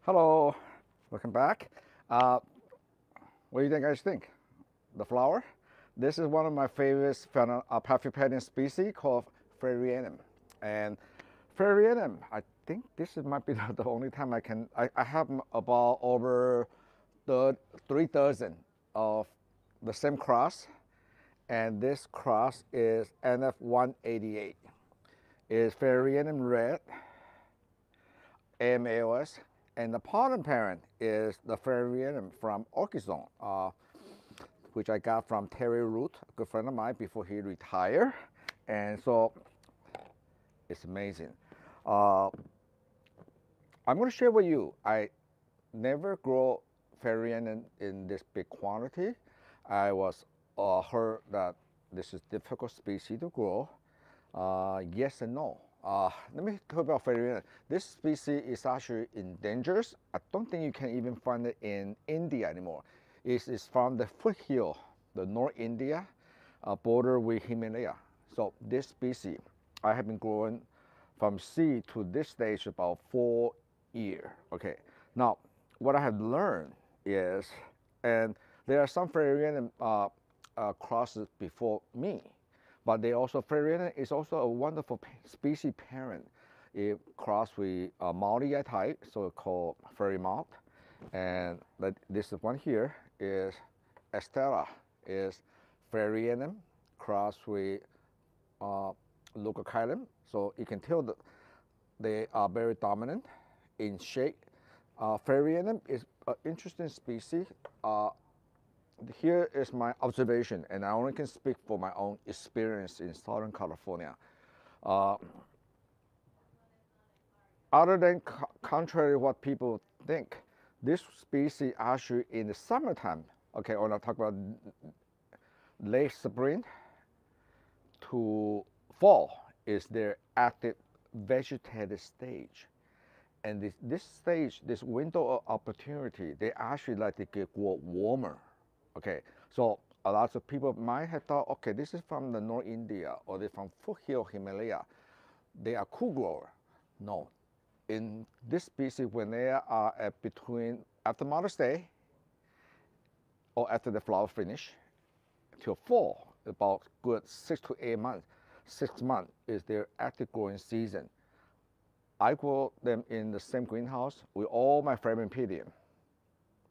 Hello, welcome back. Uh, what do you guys think? The flower? This is one of my favorite Paph species called fairieanum. And fairieanum, I think this might be the only time I have about over 3 dozen of the same cross. And this cross is NF188. It's fairieanum red, AMAOS, and the pollen parent is the fairieanum from Orchids, which I got from Terry Root, a good friend of mine, before he retired. And so it's amazing. Uh, I'm going to share with you. I never grow fairieanum in this big quantity. I was heard that this is difficult species to grow. Yes and no. Let me talk about fairieanum. This species is actually endangered. I don't think you can even find it in India anymore. It's from the foothill, the North India, border with Himalaya. So this species, I have been growing from seed to this stage about 4 years. Okay. Now, what I have learned is, and there are some fairieanum crosses before me, but they also fairieanum is also a wonderful species parent. It crossed with a Maori type, so called fairy moth, and this one here is Estella, is fairieanum crossed with leucochilum. So you can tell that they are very dominant in shape. Fairieanum is an interesting species. Here is my observation, and I only can speak for my own experience in Southern California. Uh, Other than contrary to what people think, this species actually in the summertime, okay, when I talk about late spring to fall, is their active vegetative stage. And this stage, this window of opportunity, they actually like to get warmer. Okay, so a lot of people might have thought, okay, this is from the North India or they're from foothill Himalaya. They are cool grower. No, in this species, when they are at between after Mother's Day or after the flower finish till fall, about good 6 to 8 months. 6 months is their active growing season. I grow them in the same greenhouse with all my Fragmentarium,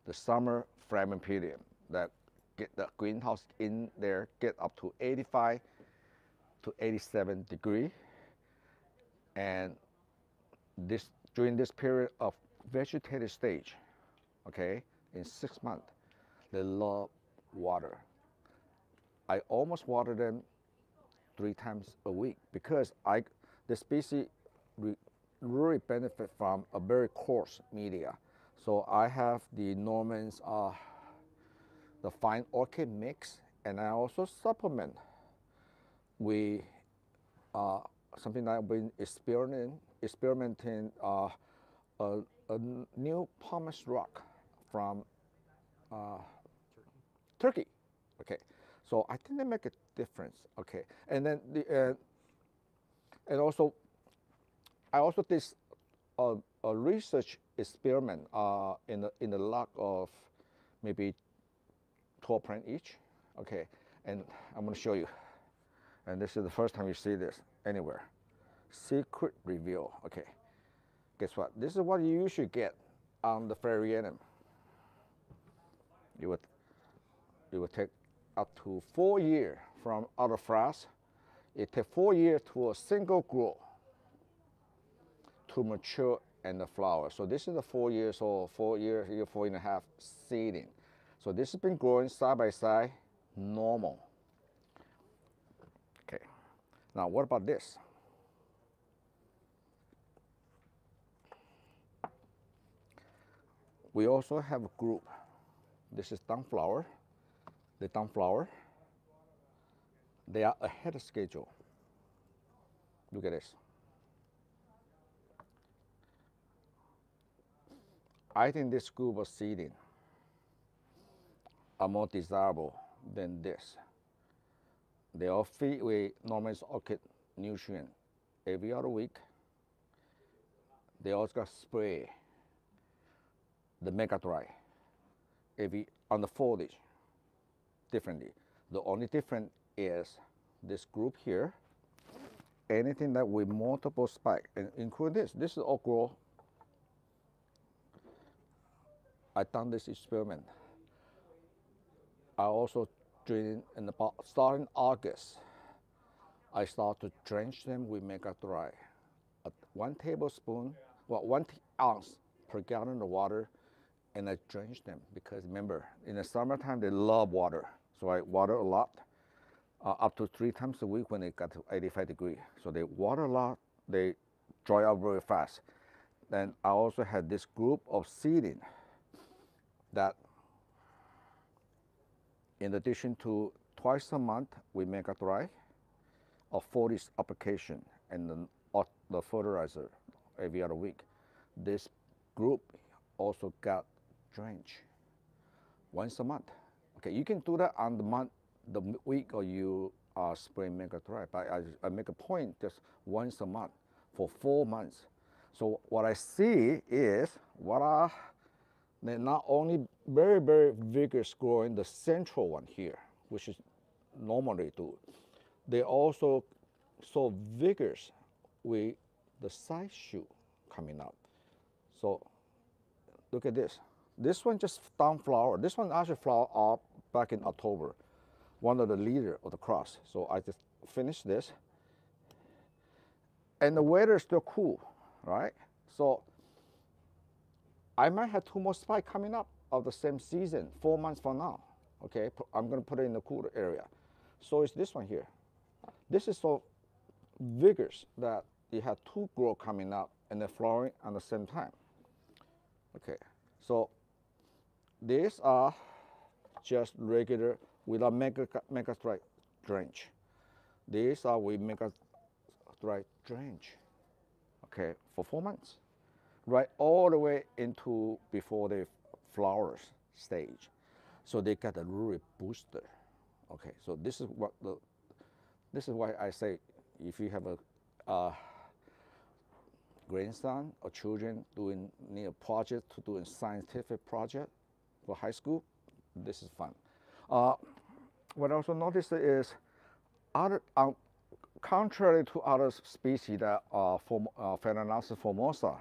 the summer Fragmentarium that get the greenhouse in there, get up to 85 to 87 degrees. And during this period of vegetative stage, okay, in 6 months, they love water. I almost water them 3 times a week because the species really benefit from a very coarse media. So I have the Norman's, the fine orchid mix, and I also supplement with something that I've been experimenting a new pumice rock from Turkey. Okay, so I think they make a difference. Okay, and then and also I also did a research experiment in the lot of maybe 12 plants each. Okay, and I'm going to show you. And this is the first time you see this anywhere. Secret reveal. Okay, guess what? This is what you usually get on the fairieanum. It would take up to 4 years from out of frost. It takes 4 years to a single grow to mature and the flower. So this is a 4 years old, 4 years, 4.5 seeding. So this has been growing side by side, normal. Okay, now what about this? We also have a group. This is Dawnflower. The Dawnflower, they are ahead of schedule. Look at this. I think this group of seeding are more desirable than this. They all feed with Norman's orchid nutrient every other week. They also got spray the mega dry, every on the foliage differently. The only difference is this group here. Anything that with multiple spike, and include this is all grow. I done this experiment. I also drain in about starting August. I start to drench them with mega dry. 1 tablespoon, well, 1 ounce per gallon of water, and I drench them because remember, in the summertime they love water, so I water a lot, up to 3 times a week when it got to 85 degrees. So they water a lot, they dry out very fast. Then I also had this group of seeding that, in addition to twice a month we make a dry, of foliage application and the fertilizer every other week. This group also got drench once a month. Okay, you can do that on the week or you spray mega dry, but I make a point just once a month for 4 months. So what I see is they're not only very, very vigorous growing the central one here, which is normally do, they also so vigorous with the side shoot coming up. So look at this. This one just down flower. This one actually flowered up back in October, one of the leader of the cross. So I just finished this. And the weather is still cool, right? So I might have 2 more spikes coming up of the same season, 4 months from now. Okay, I'm gonna put it in the cooler area. So it's this one here. This is so vigorous that you have 2 grow coming up and they're flowering at the same time. Okay, so these are just regular without mega dry drench. These are with mega dry drench. Okay, for 4 months, right all the way into before the flowers stage. So they got a really booster. Okay, so this is why I say if you have a grandson or children need a project to do a scientific project for high school, this is fun. What I also noticed is contrary to other species that are Phalaenopsis formosa,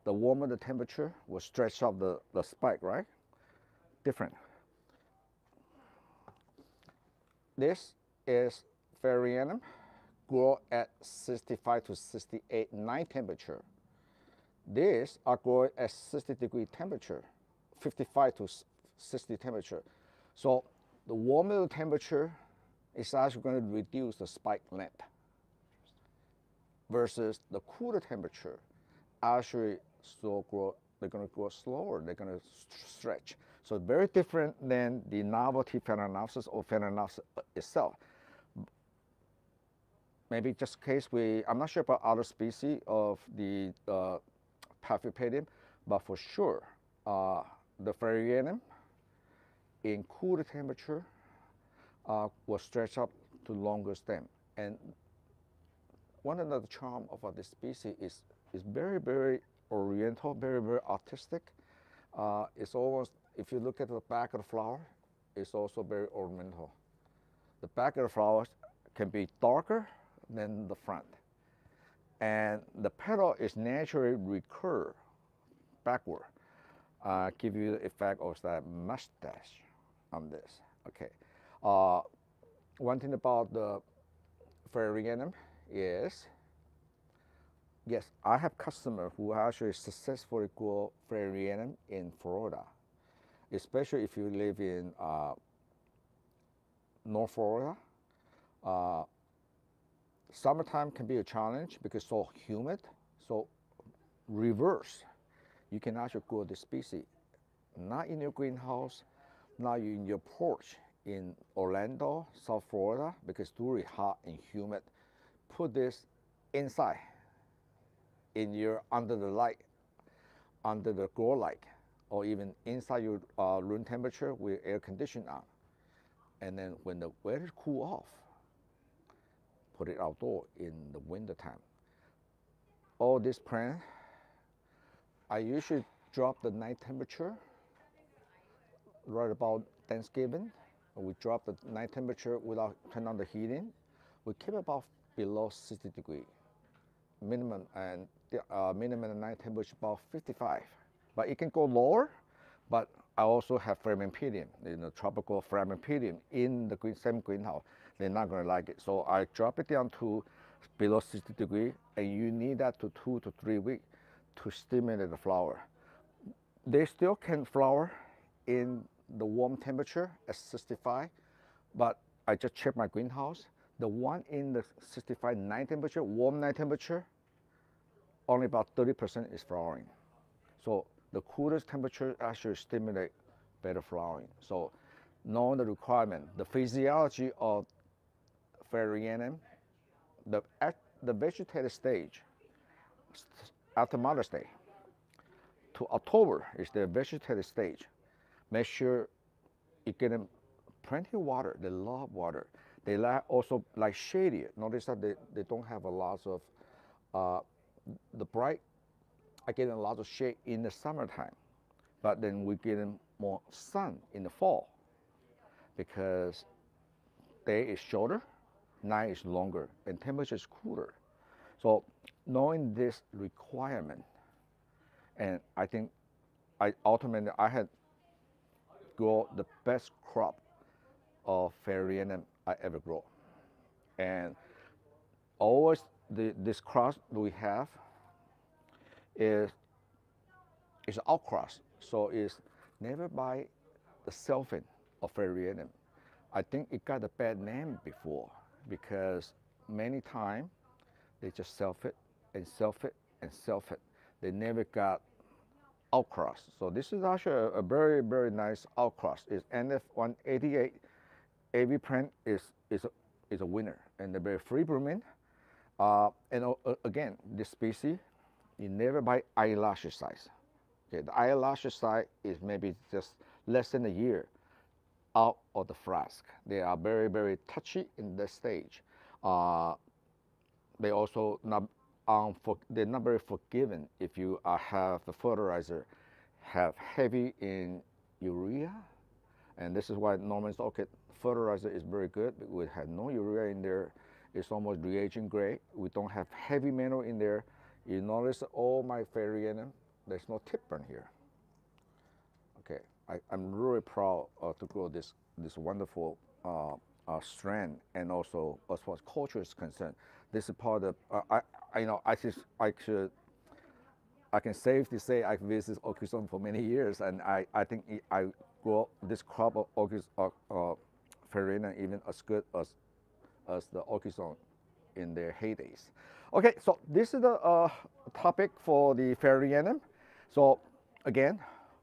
the warmer the temperature will stretch out the spike, right? Different. This is fairieanum, grow at 65 to 68 night temperature. These are growing at 60-degree temperature, 55 to 60 temperature. So the warmer the temperature is actually going to reduce the spike length versus the cooler temperature actually they're going to grow slower, they're going to stretch. So very different than the novelty Phalaenopsis or Phalaenopsis itself. Maybe just in case I'm not sure about other species of the Paph, but for sure, the fairieanum in cooler temperature will stretch up to longer stem. And one of the charm of this species is very, very oriental, very, very artistic. It's almost, if you look at the back of the flower, it's also very ornamental. The back of the flowers can be darker than the front. And the petal is naturally recurve backward, give you the effect of that mustache on this. Okay. One thing about the fairieanum is, yes, I have customers who actually successfully grow fairieanum in Florida, especially if you live in North Florida. Summertime can be a challenge because it's so humid. So reverse, you can actually grow this species, not in your greenhouse, not in your porch in Orlando, South Florida, because it's really hot and humid. Put this inside, in your under the light, under the grow light, or even inside your room temperature with air conditioning on. And then when the weather cool off, put it outdoor in the winter time. All this plant, I usually dropped the night temperature right about Thanksgiving. We dropped the night temperature without turning on the heating. We keep about below 60 degrees. Minimum and minimum night temperature about 55. But it can go lower. But I also have Flammipedium, tropical Flammipedium in the same greenhouse. They're not going to like it. So I drop it down to below 60 degrees, and you need that to 2 to 3 weeks to stimulate the flower. They still can flower in the warm temperature at 65, but I just checked my greenhouse. The one in the 65 night temperature, warm night temperature, only about 30% is flowering. So the coolest temperature actually stimulate better flowering. So knowing the requirement, the physiology of fairieanum, the vegetative stage after Mother's Day to October is the vegetative stage. Make sure you get them plenty of water. They love water. They also like shady. Notice that they don't have a lot of the bright. I get a lot of shade in the summertime, but then we get them more sun in the fall because day is shorter, night is longer, and temperature is cooler. So knowing this requirement, and I think ultimately I had grow the best crop of fairieanum I ever grow, and always this cross we have is outcross, so it's never by the selfing of fairieanum. I think it got a bad name before because many times they just self it and self it and self it. They never got outcross. So this is actually a very, very nice outcross. It's NF188 AV plant is a winner, and they're very free blooming. Again, this species, you never buy eyelash size. Okay, the eyelash size is maybe just less than a year out of the flask. They are very, very touchy in this stage. They also they're not very forgiving if you have the fertilizer have heavy in urea, and this is why Norman's orchid fertilizer is very good. We have no urea in there. It's almost reagent grade. We don't have heavy metal in there. You notice all my fairieanum, there's no tip burn here. Okay, I'm really proud to grow this wonderful strand, and also as far as culture is concerned, this is part of I can safely say I've visited orchids for many years, and I think I grow this crop of orchids fairieanum even as good as the orchids in their heydays. Okay, so this is the topic for the fairieanum. So again,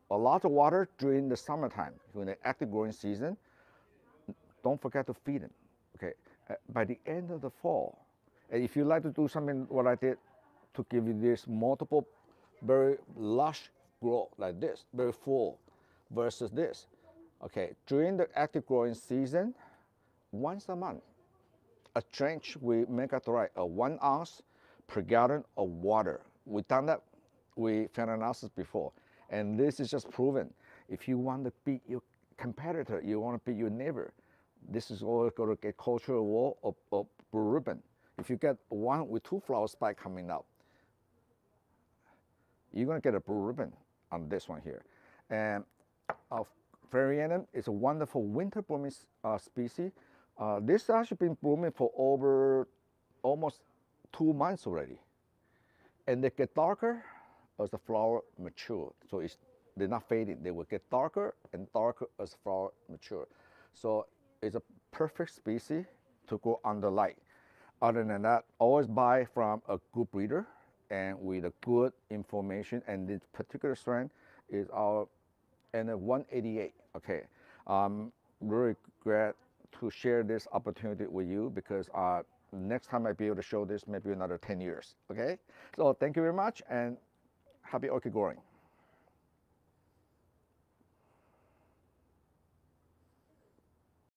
a lot of water during the summertime, during the active growing season. Don't forget to feed them. Okay, by the end of the fall, and if you like to do something what I did to give you this multiple, very lush growth like this, very full, versus this. Okay, during the active growing season, once a month, a drench with Megatorite, 1 ounce per gallon of water. We've done that with Phalaenopsis before, and this is just proven. If you want to beat your competitor, you want to beat your neighbor, this is always going to get cultural wall of blue ribbon. If you get one with 2 flower spikes coming out, you're going to get a blue ribbon on this one here. And fairieanum is a wonderful winter blooming species. This has actually been blooming for over almost 2 months already. And they get darker as the flower mature. So they're not fading. They will get darker and darker as the flower mature. So it's a perfect species to grow under light. Other than that, always buy from a good breeder and with a good information. And this particular strain is our NF188. Okay, I'm really glad to share this opportunity with you because next time I'll be able to show this maybe another 10 years. Okay, so thank you very much and happy orchid growing.